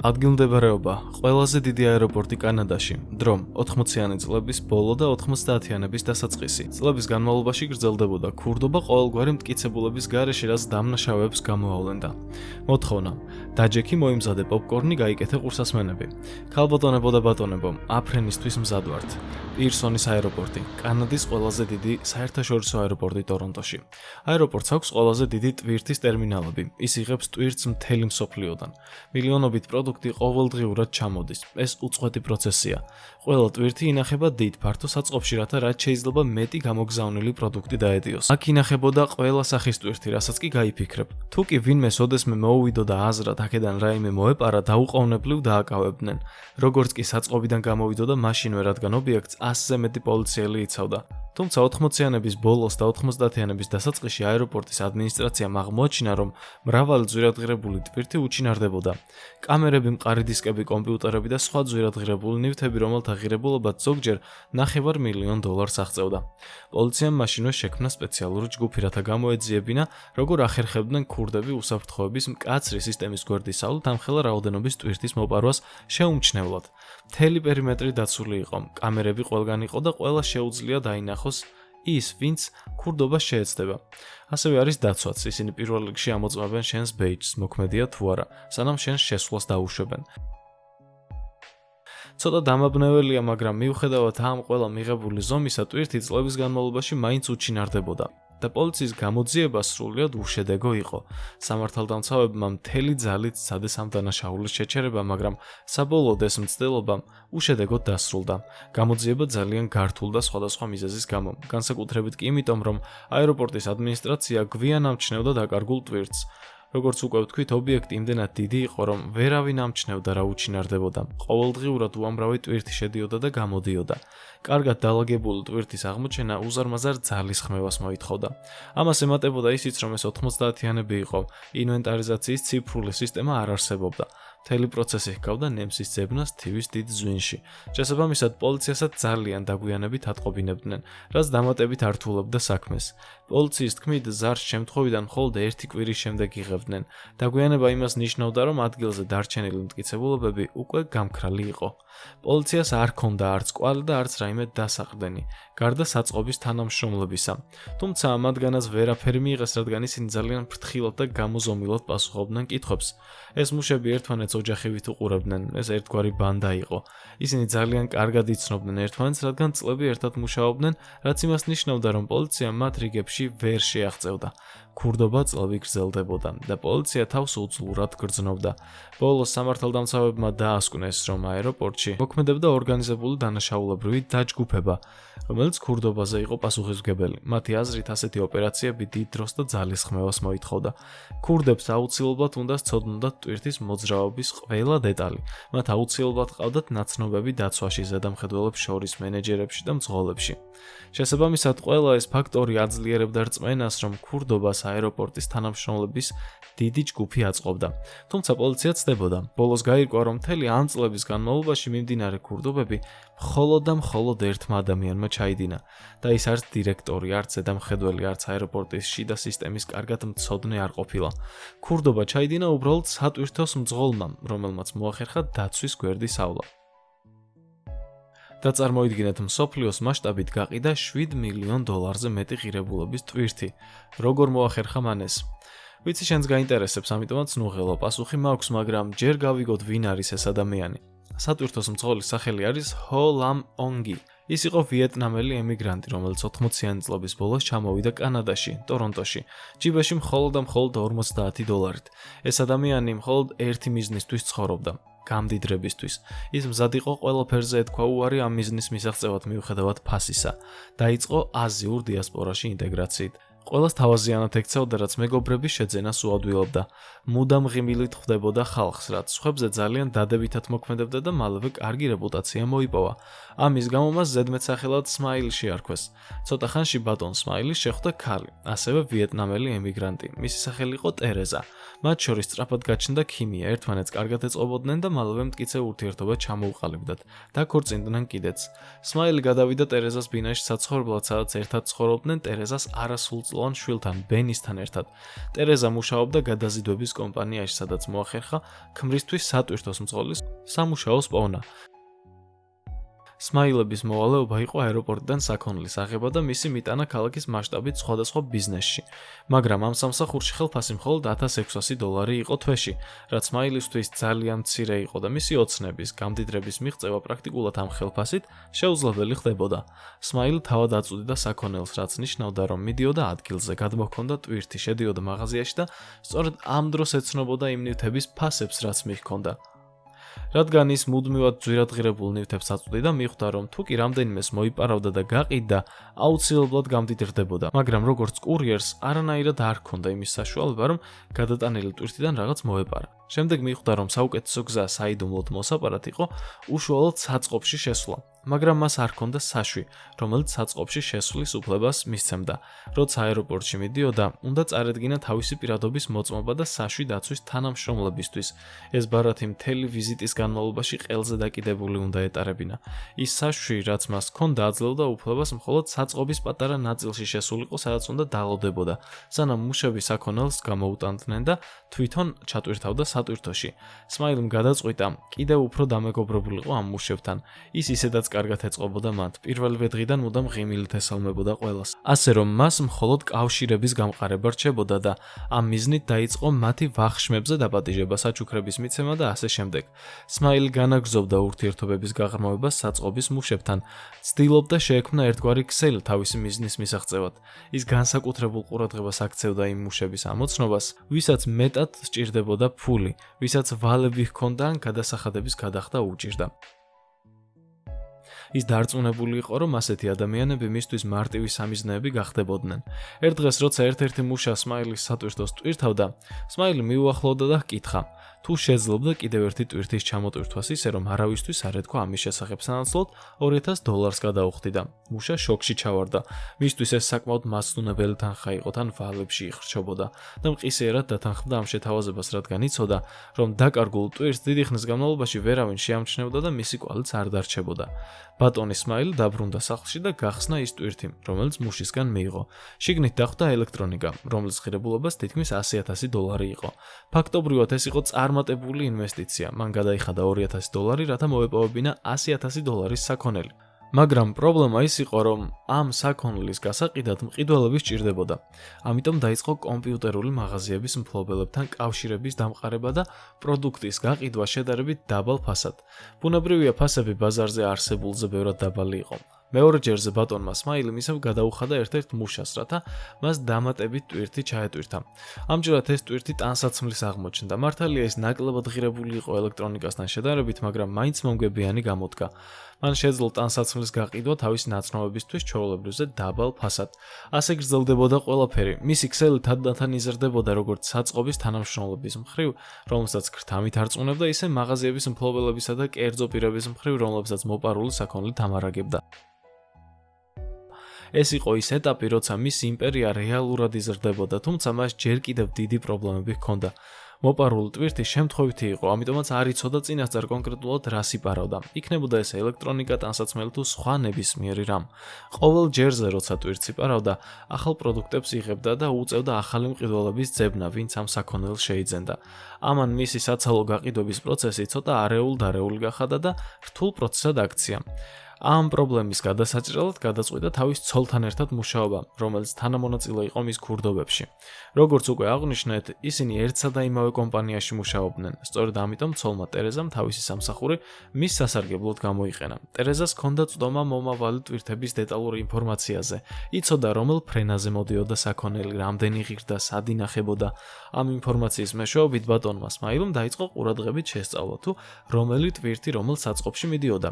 ადგილმდებარეობა ყველაზე დიდი აეროპორტი კანადაში, დრო 80-იანი წლების ბოლო და 90-იანების დასაწყისი. წლების განმავლობაში გრძელდებოდა ქურდობა ყოველგვარი მტკიცებულების გარეშე, რაც დამნაშავეებს გამოავლენდა. მოთხოვნა: დაჯექი, მოიმზადე პოპკორნი, გაიკეთე ყურსასმენები. ქალბატონებო და ბატონებო, აფრენისთვის მზად ვართ. პირსონის აეროპორტი, კანადის ყველაზე დიდი საერთაშორისო აეროპორტი ტორონტოში. აეროპორტს აქვს ყველაზე დიდი ტვირთის ტერმინალები. ის იღებს ტვირთს მთელი მსოფლიოდან. მილიონობით პროდუქტი ყოველდღიურად ჩამოდის. ეს უწყვეტი პროცესია. ყველა ტვირთი ინახება დიდ ფართო საწყობში, რათა რაც შეიძლება მეტი გამოგზავნილი პროდუქტი დაედიოს. აქ ინახებოდა ყველა სახის ტვირთი, რასაც კი გაიფიქრებ. თუ კი ვინმე ოდესმე მოუვიდო და აზრად აქედან რაიმე მოეპარა, დაუყოვნებლივ დააკავებდნენ. როგორც კი საწყობიდან გამოვიდოდა მაშინვე, რადგან ობიექტს 100-ზე მეტი პოლიციელი იცავდა. თუმცა 80-იანების ბოლოს და 90-იანების დასაწყისში აეროპორტის ადმინისტრაციამ აღმოაჩინა, რომ მრავალი ძვირადღირებული ტვირთი უჩინარდებოდა. კამერები, მყარი დისკები, კომპიუტერები და სხვა ძვირადღირებული ნივთები, რომელთა ღირებულობაც ზოგჯერ $500,000 აღწევდა. პოლიციამ მაშინვე შექმნა სპეციალური ჯგუფი, რათა გამოეძიებინა, როგორ ახერხებდნენ ქურდები უსაფრთხოების მკაცრი სისტემის გვერდისავლით ამხელა რაოდენობის ტვირთის მოპარვას შეუმჩნევლად. მთელი პერიმეტრი დაცული იყო, კამერები ყველგან იყო და ყველა შეუძლია დაინახოს ის, ვინც ქურდობას შეეცდება. ასევე არის დაცვაც, ისინი პირველ რიგში ამოწმებენ შენს ბეიჯს, მოქმედია თუ არა, სანამ შენს შესვლას დაუშვებენ. ცოტა დამაბნეველია, მაგრამ მიუხედავად ამ ყველა მიღებული ზომისა, ტვირთი წლების განმავლობაში მაინც უჩინარდებოდა. და პოლიციის გამოძიება სრულიად უშედეგო იყო. სამართალდამცავებმა მთელი ძალით სცადეს ამ დანაშაულის შეჩერება, მაგრამ საბოლოოდ ეს მცდელობა უშედეგოდ დასრულდა. გამოძიება ძალიან გართულდა სხვადასხვა მიზეზის გამო, განსაკუთრებით კი იმიტომ, რომ აეროპორტის ადმინისტრაცია გვიან ამჩნევდა დაკარგულ ტვირთს. როგორც უკვე ვთქვით, ობიექტი იმდენად დიდი იყო, რომ ვერავინ ამჩნევდა რა უჩინარდებოდა. ყოველდღიურად უამრავი ტვირთი შედიოდა და გამოდიოდა. კარგად დალაგებული ტვირთის აღმოჩენა უზარმაზარ ძალისხმევას მოითხოვდა. ამას ემატებოდა ისიც, რომ ეს 90-იანები იყო, ინვენტარიზაციის ციფრული სისტემა არ არსებობდა. მთელი პროცესი ჰგავდა ნემსის ძებნას თივის დიდ ზვინში. შესაბამისად, პოლიციასაც ძალიან დაგვიანებით ატყობინებდნენ, რაც დამატებით ართულებდა საქმეს. პოლიციის თქმით, ზარს შემთხვევიდან მხოლოდ 1 კვირის შემდეგ იღებდნენ. დაგვიანება იმას ნიშნავდა, რომ ადგილზე დარჩენილი მტკიცებულებები უკვე გამქრალი იყო. პოლიციას არ ჰქონდა არც კვალი და არც რაიმე დასაყრდენი, გარდა საწყობის თანამშრომლებისა. თუმცა მათგანაც ვერაფერი მიიღეს, რადგან ისინი ძალიან ფრთხილად და გამოზომილად პასუხობდნენ კითხვებს. ეს მუშები ერთმანეთს ოჯახივით უყურებდნენ, ეს ერთგვარი ბანდა იყო. ისინი ძალიან კარგად იცნობდნენ ერთმანეთს, რადგან წლები ერთად მუშაობდნენ, რაც იმას ნიშნავდა, რომ პოლიცია მათ რიგებში ვერ შეაღწევდა. ქურდობა წლები გრძელდებოდა და პოლიცია თავს უძლურად გრძნობდა. ბოლოს სამართალდამცავებმა დაასკვნეს, რომ აეროპორტში მოქმედებდა ორგანიზებული დანაშაულებრივი დაჯგუფება, რომელიც ქურდობაზე იყო პასუხისმგებელი. მათი აზრით, ასეთი ოპერაციები დიდ დროს და ძალისხმევას მოითხოვდა. ქურდებს აუცილებლად უნდა სცოდნოდათ ტვირთის მოძრაობის ყველა დეტალი. მათ აუცილებლად ყავდათ ნაცნობები დაცვაში, ზედამხედველებს შორის, მენეჯერებში და მძღოლებში. შესაბამისად, ყველა ეს ფაქტორი აძლიერებდა რწმენას, რომ ქურდობას აეროპორტის თანამშრომლების დიდი ჯგუფი აწყობდა. თუმცა პოლიცია ცდებოდა. ბოლოს გაირკვა, რომ მთელი ამ წლების განმავლობაში მიმდინარე ქურდობები მხოლოდ და მხოლოდ ერთმა ადამიანმა ჩაიდინა და ის არც დირექტორი, არც ზედამხედველი, არც აეროპორტის შიდა სისტემის კარგად მცოდნე არ ყოფილა. ქურდობა ჩაიდინა უბრალოდ სატვირთოს მძღოლმა, რომელმაც მოახერხა დაცვის გვერდის ავლა. და წარმოიდგინეთ, მსოფლიოს მასშტაბით გაყიდა $7 მილიონ-ზე მეტი ღირებულების ტვირთი. როგორ მოახერხა მან ეს? ვიცი, შენს გაინტერესებს, ამიტომაც ნუღელო, პასუხი მაქვს, მაგრამ ჯერ გავიგოთ, ვინ არის ეს ადამიანი. სატვირთოს მძღოლის სახელი არის ჰო ლამ ონგი. ის იყო ვიეტნამელი ემიგრანტი, რომელიც 80-იანი წლების ბოლოს ჩამოვიდა კანადაში, ტორონტოში. ჯიბეში მხოლოდ და მხოლოდ $50. ეს ადამიანი მხოლოდ ერთი მიზნისთვის ცხოვრობდა. გამდიდრებისთვის. ის მზად იყო ყველაფერზე ეთქვა უარი ამ მიზნის მისაღწევად მიუხედავად ფასისა. დაიწყო აზიურ დიასპორაში ინტეგრაციით. ყველას თავაზიანად ექცეოდა, რაც მეგობრების შეძენას უადვილებდა. მუდამ ღიმილით ხვდებოდა ხალხს, რაც სხვებზე ძალიან დადებითად მოქმედებდა და მალევე კარგი რეპუტაცია მოიპოვა. ამის გამო მას ზედმეტსახელად სმაილი შეარქვეს. ცოტა ხანში ბატონ სმაილის შეხვდა ქალი, ასევე ვიეტნამელი ემიგრანტი. მისი სახელი იყო ტერეზა. მათ შორის სწრაფად გაჩნდა ქიმია, ერთმანეთს კარგად ეწყობოდნენ და მალევე მტკიცე ურთიერთობა ჩამოუყალიბდათ. დაქორწინდნენ კიდეც. სმაილი გადავიდა ტერეზას ბინაში საცხოვრებლად, სადაც ერთად ცხოვრობდნენ ტერეზას არასრულწლოვანი 12 შვილთან ბენისთან ერთად. ტერეზა მუშაობდა გადაზიდვების კომპანიაში, სადაც მოახერხა ქმრისთვის სატვირთოს მძღოლის სამუშაოს პოვნა. სმაილების მოვალეობა იყო აეროპორტიდან საქონლის აღება და მისი მიტანა ქალაქის მასშტაბით სხვადასხვა ბიზნესში, მაგრამ ამ სამსახურში ხელფასი მხოლოდ $1600 იყო თვეში, რაც სმაილისთვის ძალიან მცირე იყო და მისი ოცნების, გამდიდრების მიღწევა პრაქტიკულად ამ ხელფასით შეუძლებელი ხდებოდა. სმაილი თავად აწვდიდა საქონელს, რაც ნიშნავდა, რომ მიდიოდა ადგილზე, გადმოჰქონდა ტვირთი, შედიოდა მაღაზიაში და სწორედ ამ დროს ეცნობოდა იმ ნივთების ფასებს, რაც მიჰქონდა. რადგან ის მუდმივად ძვირადღირებულ ნივთებს აწვდიდა, მიხვდა, რომ თუ კი რამდენიმეს მოიპარავდა და გაყიდდა, აუცილებლად გამდიდრდებოდა, მაგრამ როგორც კურიერს არანაირად არ ჰქონდა იმის საშუალება, რომ გადატანილი ტვირთიდან რაღაც მოეპარა. შემდეგ მიხვდა, რომ საუკეთესო გზა საიდუმლოდ მოსაპარად იყო უშუალოდ საწყობში შესვლა, მაგრამ მას არ ჰქონდა საშვი, რომელიც საწყობში შესვლის უფლებას მისცემდა. როცა აეროპორტში მიდიოდა, უნდა წარედგინა თავისი პირადობის მოწმობა და საშვი დაცვის თანამშრომლებისთვის. ეს ბარათი მთელი ვიზიტის განმავლობაში ყელზე დაკიდებული უნდა ეტარებინა. ის საშვი, რაც მას ჰქონდა, აძლევდა უფლებას მხოლოდ საწყობის პატარა ნაწილში შესულიყო, სადაც უნდა დალოდებოდა, სანამ მუშები საქონელს გამოუტანდნენ და თვითონ ჩატვირთავდა სატვირთოში. სმაილიმ გადაწყვიტა, კიდევ უფრო დამეგობრებულიყო ამ მუშებთან. ის ისედაც კარგად ეწყობოდა მათ, პირველივე დღიდან მუდამ ღიმილით ესალმებოდა ყველას. ასე რომ მას მხოლოდ კავშირების გამყარება რჩებოდა და ამ მიზნით დაიწყო მათი ვახშმებზე დაპატიჟება, საჩუქრების მიცემა და ასე შემდეგ. სმაილი განაგრძობდა ურთიერთობების გაღრმავებას საწყობის მუშებთან, ცდილობდა შეექმნა ერთგვარი ქსელი თავისი მიზნის მისაღწევად. ის განსაკუთრებულ ყურადღებას აქცევდა იმ მუშების ამოცნობას, ვისაც მეტად სჭირდებოდა ფული, ვისაც ვალები ჰქონდა ან გადასახადების გადახდა უჭირდა. ის დარწმუნებული იყო, რომ ასეთი ადამიანები მისთვის მარტივი სამიზნეები გახდებოდნენ. ერთ დღეს, როცა ერთ-ერთი მუშა სმაილის სატვირთოს ტვირთავდა, სმაილი მიუახლოვდა და ჰკითხა, თუ შეძლებდა კიდევ ერთი ტვირთის ჩამოტვირთვას, ისე რომ არავისთვის არ ეთქვა ამის შესახებ სანაცვლოდ $2000 გადაუხდიდა. მუშა შოკში ჩავარდა. მისთვის ეს საკმაოდ მასწავლებელი თანხა იყო, თან ვალებში იხრჩობოდა და მყისიერად დათანხმდა ამ შეთავაზებას, რადგან იცოდა, რომ დაკარგულ ტვირთს დიდი ხნის განმავლობაში ვერავინ შეამჩნევდა და მისი კვალიც არ დარჩებოდა. ბატონი სმაილი დაბრუნდა სახლში და გახსნა ის ტვირთი, რომელიც მუშისგან მიიღო. შიგნით დახვდა ელექტრონიკა, რომლის ღირებულობას თითქმის $100,000 იყო. ფაქტობრივად ეს იყო წარმატებული ინვესტიცია. მან გადაიხადა $2,000, რათა მოეპოვებინა $100,000 საქონელი. მაგრამ პრობლემა ის იყო, რომ ამ საქონლის გასაყიდად მყიდველები სჭირდებოდა. ამიტომ დაიწყო კომპიუტერული მაღაზიების მფლობელებთან კავშირების დამყარება და პროდუქტის გაყიდვა შედარებით დაბალ ფასად. ბუნებრივია, ფასები ბაზარზე არსებულზე ბევრად დაბალი იყო. მეორე ჯერზე ბატონმა სმაილიმ ისევ გადაუხადა ერთ-ერთ მუშას, რათა მას დამატებით ტვირთი ჩაეტვირთა. ამჯერად ეს ტვირთი ტანსაცმლის აღმოჩნდა. მართალია ის ნაკლებად ღირებული იყო ელექტრონიკასთან შედარებით, მაგრამ მაინც მომგებიანი გამოდგა. მან შეძლო ტანსაცმლის გაყიდვა თავისი ნაცნობებისთვის ჩვეულებრივზე დაბალ ფასად. ასე გრძელდებოდა ყველაფერი. მისი ქსელი თანდათან იზრდებოდა როგორც საწყობის თანამშრომლების მხრივ, რომელსაც ქრთამით არწმუნებდა, ისე მაღაზიების მფლობელებისა და კერძო პირების მხრივ, რომლებსაც მოპარული საქონლით ამარაგებდა. ეს იყო ის ეტაპი, როცა მისი იმპერია რეალურად იზრდებოდა, თუმცა მას ჯერ კიდევ დიდი პრობლემები ჰქონდა. მოპარული ტვირთი შემთხვევითი იყო, ამიტომაც არ იცოდა წინასწარ კონკრეტულად რას იპარავდა. იქნებოდა ეს ელექტრონიკა, ტანსაცმელი თუ სხვა ნებისმიერი რამ. ყოველ ჯერზე, როცა ტვირთს იპარავდა, ახალ პროდუქტებს იღებდა და უწევდა ახალი მყიდველების ძებნა, ვინც ამ საქონელს შეიძენდა. ამან მისი საცალო გაყიდვების პროცესი ცოტა არეულ-დარეული გახადა და რთულ პროცესად აქცია. ამ პრობლემის გადასაჭრელად გადაწყვიტა თავის ცოლთან ერთად მუშაობა, რომელიც თანამონაწილე იყო მის ქურდობებში. როგორც უკვე აღვნიშნეთ, ისინი ერთსა და იმავე კომპანიაში მუშაობდნენ. სწორედ ამიტომ ცოლმა ტერეზამ თავისი სამსახური მის სასარგებლოდ გამოიყენა. ტერეზას ჰქონდა წვდომა მომავალი ტვირთების დეტალური ინფორმაციაზე. იცოდა, რომელ ფრენაზე მოდიოდა საქონელი, რამდენი ღირდა, სად ინახებოდა. ამ ინფორმაციის მეშვეობით ბატონმა სმაილიმ დაიწყო ყურადღებით შესწავლა, თუ რომელი ტვირთი რომელ საწყობში მიდიოდა.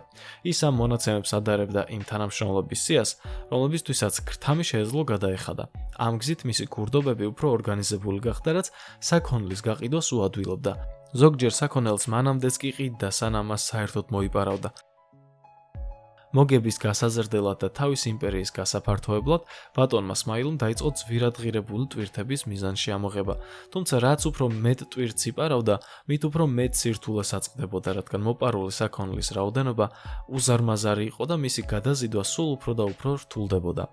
ის ამ მონაცემებს ადარებდა იმ თანამშრომლების სიას, რომლებისთვისაც ქრთამი შეეძლო გადაეხადა. ამ გზით მისი ქურდობები უფრო ორგანიზებული გახდა, რაც საქონლის გაყიდვას უადვილობდა. ზოგჯერ საქონელს მანამდეც კი ყიდდა, სანამ მას საერთოდ მოიპარავდა. მოგების გასაზრდელად და თავის იმპერიის გასაფართოებლად ბატონმა სმაილმა დაიწყო ძვირადღირებული ტვირთების მიზანში ამოღება. თუმცა რაც უფრო მეტ ტვირთს იპარავდა, მით უფრო მეტ სირთულეს აწყდებოდა, რადგან მოპარული საქონლის რაოდენობა უზარმაზარი იყო და მისი გადაზიდვა სულ უფრო და უფრო რთულდებოდა.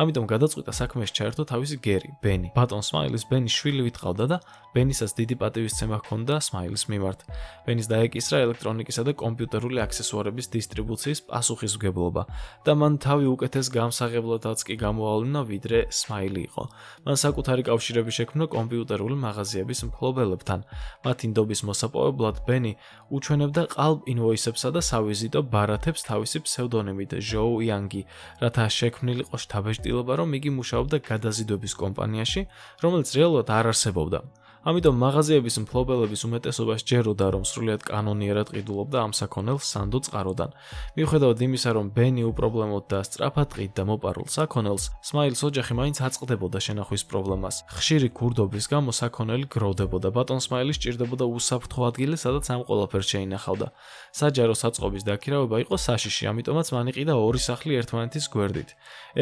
ამიტომ გადაწყვიტა საქმეში ჩაერთო თავისი გერი, ბენი. ბატონ სმაილის ბენის შვილი ჰყავდა და ბენისაც დიდი პატივისცემა ჰქონდა სმაილის მიმართ. ბენის დაეკისრა ელექტრონიკისა და კომპიუტერული აქსესუარების დისტრიბუციის პასუხისმგებლობა და მან თავი უკეთეს გამსაღებლადაც კი გამოავლინა, ვიდრე სმაილი იყო. მან საკუთარი კავშირები შექმნა კომპიუტერული მაღაზიების მფლობელებთან. მათი ნდობის მოსაპოვებლად ბენი უჩვენებდა ყალბ ინვოისებსა და სავიზიტო ბარათებს თავისი ფსევდონიმით ჟოუ იანგი, რათა შექმნილიყო შთაბეჭდილება, რომ იგი მუშაობდა გადაზიდვების კომპანიაში, რომელიც რეალურად არ არსებობდა. ამიტომ მაღაზიების მფლობელების უმეტესობა სჯეროდა, რომ სრულიად კანონიერად ყიდულობდა ამ საქონელს სანდო წყაროდან. მიუხედავად იმისა, რომ ბენი უპრობლემოდ და სწრაფად ყიდდა მოპარულ საქონელს, სმაილის ოჯახი მაინც აწყდებოდა შენახვის პრობლემას. ხშირი ქურდობის გამო საქონელი გროვდებოდა. ბატონ სმაილი სჭირდებოდა უსაფრთხო ადგილი, სადაც ამ ყველაფერს შეინახავდა. საჯარო საწყობის დაქირავება იყო საშიში, ამიტომაც მან იყიდა ორი სახლი ერთმანეთის გვერდით.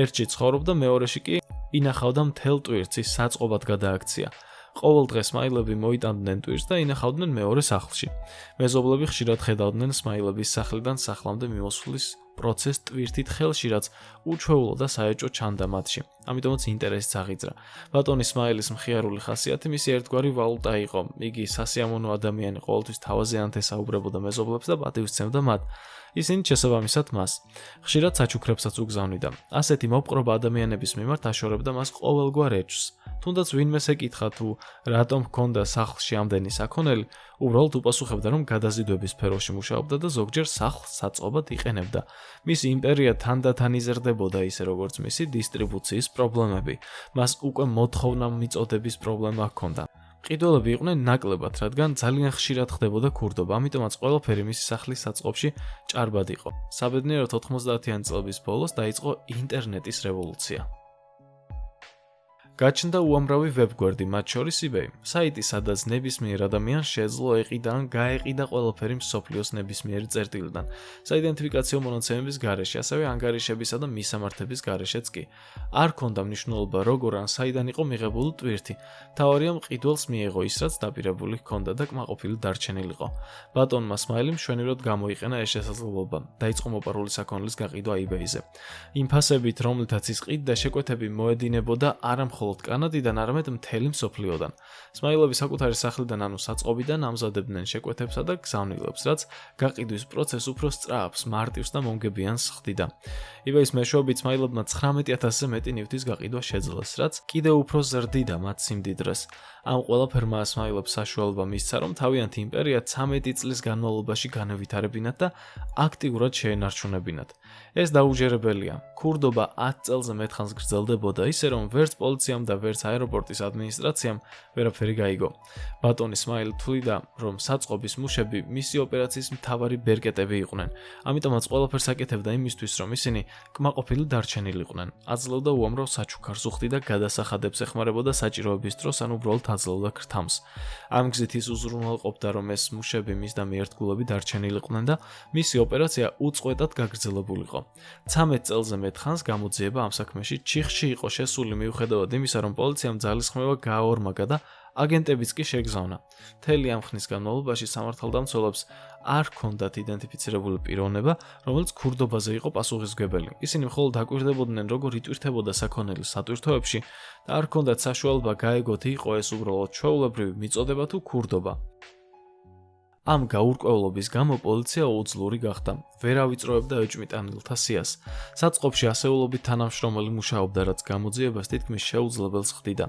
ერთში ცხოვრობდა, მეორეში კი ინახავდა მთელ ტვირთს, ის საწყობად გადააქცია. ყოველ დღეს სმაილები მოიტანდნენ ტვირთს და ინახავდნენ მეორე სახლში. მეზობლები ხშირად ხედავდნენ სმაილების სახლიდან სახლამდე მიმოსვლის პროცესს ტვირთით ხელში, რაც უჩვეულო და საეჭვო ჩანდა მათში. ამიტომაც ინტერესიც აღიძრა. ბატონი სმაილის მხიარული ხასიათი მისი ერთგვარი ვალუტა იყო. იგი სასიამოვნო ადამიანი, ყოველთვის თავაზე ანთესაუბრებოდა მეზობლებს და პატივისცემდა მათ. ისინი შესაბამისად მას ხშირად საჩუქრებსაც უგზავნიდა. ასეთი მოპყრობა ადამიანების მიმართ აშორებდა მას ყოველგვარ ეჭვს. თუნდაც ვინმეს ეკითხა თუ რატომ ჰქონდა სახლში ამდენი საქონელი, უბრალოდ უპასუხებდა, რომ გადაზიდვების სფეროში მუშაობდა და ზოგჯერ სახლს საწყობად იყენებდა. მისი იმპერია თანდათან იზრდებოდა, ისე როგორც მისი დისტრიბუციის პრობლემები. მას უკვე მოთხოვნა მიწოდების პრობლემა ჰქონდა. ყიდველები იყვნენ ნაკლებად, რადგან ძალიან ხშირად ხდებოდა ქურდობა, ამიტომაც ყველაფერი მისი სახლის საწყობში ჭარბად იყო. საბედნიეროდ 90-იანი წლების ბოლოს დაიწყო ინტერნეტის რევოლუცია. გაჩნდა უამრავი ვებგვერდი, მათ შორის eBay, საიტი, სადაც ნებისმიერ ადამიანს შეეძლო ეყიდა ან გაეყიდა ყველაფერი მსოფლიოს ნებისმიერი წერტილიდან, საიდენტიფიკაციო მონაცემების გარეშე, ასევე ანგარიშებისა და მისამართების გარეშეც კი. არ ჰქონდა მნიშვნელობა, როგორ ან საიდან იყო მიღებული ტვირთი. მთავარია მყიდველს მიეღო ის, რაც დაპირებული ჰქონდა და კმაყოფილი დარჩენილიყო. ბატონმა სმაილიმ მშვენივრად გამოიყენა ეს შესაძლებლობა. დაიწყო მოპარული საქონლის გაყიდვა eBay-ზე. იმ ფასებით, რომლითაც ის ყიდდა, შეკვეთები მოედინებოდა არა მხოლოდ კანადიდან, არამედ მთელი მსოფლიოდან. სმაილები საკუთარი სახლიდან, ანუ საწყობიდან ამზადებდნენ შეკვეთებსა და გზავნილებს, რაც გაყიდვის პროცესს უფრო სწრაფს, მარტივს და მომგებიანს ხდიდა. eBay-ის მეშვეობით სმაილებმა 19,000-ზე მეტი ნივთის გაყიდვა შეძლეს, რაც კიდევ უფრო ზრდიდა მათ სიმდიდრეს. ამ ყველაფერმა სმაილებს საშუალება მისცა, რომ თავიანთი იმპერია 13 წლის განმავლობაში განევითარებინათ და აქტიურად შეენარჩუნებინათ. ეს დაუჯერებელია. ქურდობა 10 წელზე მეტხანს გრძელდებოდა, ისე რომ ვერც პოლიციამ და ვერც აეროპორტის ადმინისტრაციამ ვერაფერი გაიგო. ბატონი სმაილი თვლიდა, რომ საწყობის მუშები მისი ოპერაციის მთავარი ბერკეტები იყვნენ. ამიტომაც ყველაფერს აკეთებდა იმისთვის, რომ ისინი კმაყოფილი დარჩენილიყვნენ. აძლევდა უამრავ საჩუქარს, უხდიდა გადასახადებს, ეხმარებოდა საჭიროების დროს, ან უბრალოდ აძლევდა ქრთამს. ამ გზით ის უზრუნველყოფდა, რომ ეს მუშები მის და მიერთგულები დარჩენილიყვნენ და მისი ოპერაცია უწყვეტად გაგრძელებულიყო. 13 წელზე მეტხანს გამოძიება ამ საქმეში ჩიხში იყო შესული, მიუხედავად იმისა, რომ პოლიციამ ძალისხმევა გააორმაგა და აგენტებიც კი შეგზავნა. მთელი ამ ხნის განმავლობაში სამართალდამცველებს არ ჰქონდათ იდენტიფიცირებული პიროვნება, რომელიც ქურდობაზე იყო პასუხისმგებელი. ისინი მხოლოდ აკვირდებოდნენ, როგორ იტვირთებოდა საქონელი სატვირთოებში და არ ჰქონდათ საშუალება გაეგოთ, იყო ეს უბრალოდ ჩვეულებრივი მიწოდება თუ ქურდობა. ამ გაურკვევლობის გამო პოლიცია უძლური გახდა. ვერ ავიწროებდა ეჭვმიტანილთა სიას. საწყობში ასეულობით თანამშრომელი მუშაობდა, რაც გამოძიებას თითქმის შეუძლებელს ხდიდა.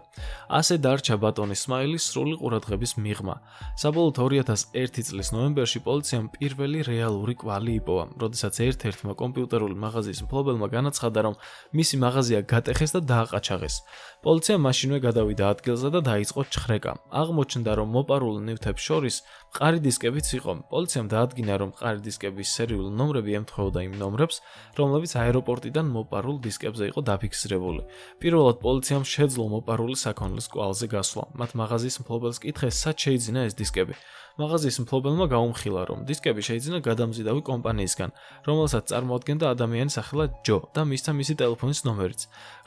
ასე დარჩა ბატონი სმაილის სრული ყურადღების მიღმა. საბოლოოდ 2001 წლის ნოემბერში პოლიციამ პირველი რეალური კვალი იპოვა, როდესაც ერთ-ერთმა კომპიუტერული მაღაზიის მფლობელმა განაცხადა, რომ მისი მაღაზია გატეხეს და დააყაჩაღეს. პოლიცია მაშინვე გადავიდა ადგილზე და დაიწყო ჩხრეკა. აღმოჩნდა, რომ მოპარულ ნივთებს შორის მყარი დისკებიც იყო. პოლიციამ დაადგინა, რომ მყარი დისკების სერიული ნომრები ემთხვეოდა იმ ნომრებს, რომლებიც აეროპორტიდან მოპარულ დისკებზე იყო დაფიქსირებული. პირველად პოლიციამ შეძლო მოპარული საქონლის კვალზე გასვლა. მათ მაღაზიის მფლობელს კითხეს, სად შეიძინა ეს დისკები. მაღაზიის მფლობელმა გაუმხილა, რომ დისკები შეიძინა გადამზიდავი კომპანიისგან, რომელსაც წარმოადგენდა ადამიანის სახელად ჯო და მისცა მისი ტელეფონის ნომერიც.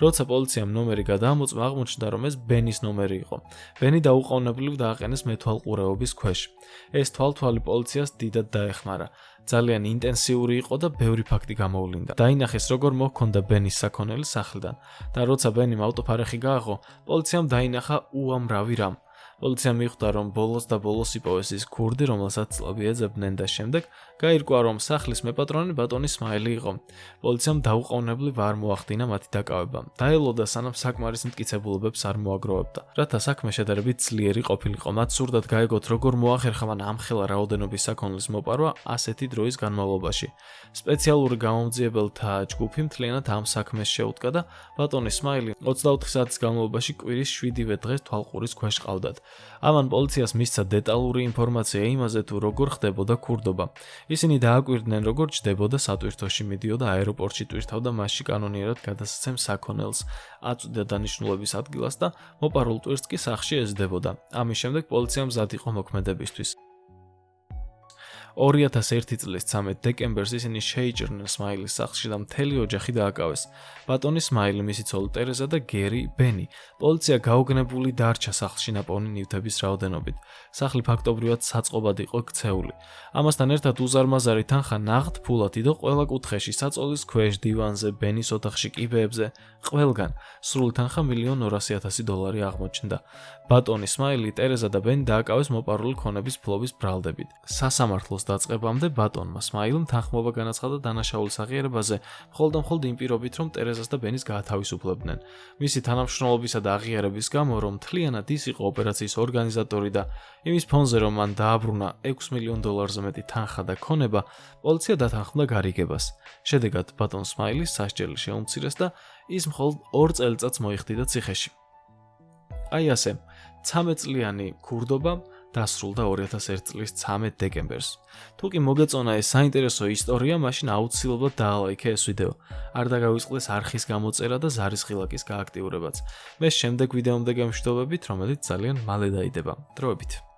როცა პოლიციამ ნომერი გადაამოწმა, აღმოჩნდა, რომ ეს ბენის ნომერი იყო. ბენი დაუყოვნებლივ დააყენეს მეთვალყურეობის ქვეშ. ეს თვალთვალი პოლიციას დიდად დაეხმარა. ძალიან ინტენსიური იყო და ბევრი ფაქტი გამოვლინდა. დაინახეს, როგორ მოჰქონდა ბენის საქონელი სახლიდან და როცა ბენიმ ავტოფარეხი გააღო, პოლიციამ დაინახა უამრავი რამ. პოლიციამ მიხვდა, რომ ბოლოს იპოვეს ის ქურდი, რომელსაც წლები ეძებდნენ და შემდეგ გაირკვა, რომ სახლის მეპატრონე ბატონი სმაილი იყო. პოლიციამ დაუყოვნებლივ არ მოახდინა მათი დაკავება. დაელოდა, სანამ საკმარის მტკიცებულებებს არ მოაგროვებდა. რათა საქმე შედარებით ძლიერი ყოფილიყო, მათ სურდათ გაეგოთ, როგორ მოახერხა მან ამხელა რაოდენობის საქონლის მოპარვა ასეთი დროის განმავლობაში. სპეციალური გამომძიებელთა ჯგუფი მთლიანად ამ საქმეს შეუდგა და ბატონი სმაილი 24 საათის განმავლობაში კვირის 7-ვე დღეს თვალყურის ქვეშ ყავდათ. ამან პოლიციას მისცა დეტალური ინფორმაცია იმაზე, თუ როგორ ხდებოდა ქურდობა. ისინი დააკვირდნენ, როგორ ჯდებოდა სატვირთოში, მიდიოდა აეროპორტში, ტვირთავდა მასში კანონიერად გადასცემ საქონელს, აწვდიდა დანიშნულების ადგილას და მოპარულ ტვირთს კი სახლში ეზრდებოდა. ამის შემდეგ პოლიცია მზად იყო მოქმედებისთვის. 2001 წლის 13 დეკემბერს ისინი შეიჭრნენ სმაილის სახლში და მთელი ოჯახი დააკავეს. ბატონი სმაილი, მისი ცოლი ტერეზა და გერი, ბენი. პოლიცია გაუგნებული დარჩა სახლში ნაპოვნი ნივთების რაოდენობით. სახლი ფაქტობრივად საწყობად იყო ქცეული. ამასთან ერთად უზარმაზარი თანხა ნაღდ ფულად იდო ყველა კუთხეში, საწოლის ქვეშ, დივანზე, ბენის ოთახში, კიბეებზე, ყველგან. სრული თანხა $1,200,000 აღმოჩნდა. ბატონი სმაილი, ტერეზა და ბენი დააკავეს მოპარული ქონების ფლობის ბრალდებით. სასამართლოს დაწყებამდე ბატონმა სმაილმა თანხმობა განაცხადა დანაშაულის აღიარებაზე, მხოლოდ იმ პირობით, რომ ტერეზას და ბენის გაათავისუფლებდნენ. მისი თანამშრომლობისა და აღიარების გამო, რომ მთლიანად ის იყო ოპერაციის ორგანიზატორი და იმის ფონზე, რომ მან დააბრუნა $6,000,000-ზე მეტი თანხა და ქონება, პოლიცია დათანხმდა გარიგებას. შედეგად ბატონ სმაილის სასჯელი შეუმცირეს და ის მხოლოდ 2 წელიწადს მოიხდიდა ციხეში. აი ასე, 13 წლიანი ქურდობა დასრულდა 2001 წლის 13 დეკემბერს. თუ კი მოგეწონა ეს საინტერესო ისტორია, მაშინ აუცილებლად დაალაიქე ეს ვიდეო. არ დაგავიწყდეს არხის გამოწერა და ზარის ხილაკის გააქტიურებაც. მე შემდეგ ვიდეომდე გემშვიდობებით, რომელიც ძალიან მალე დაიდება. დროებით.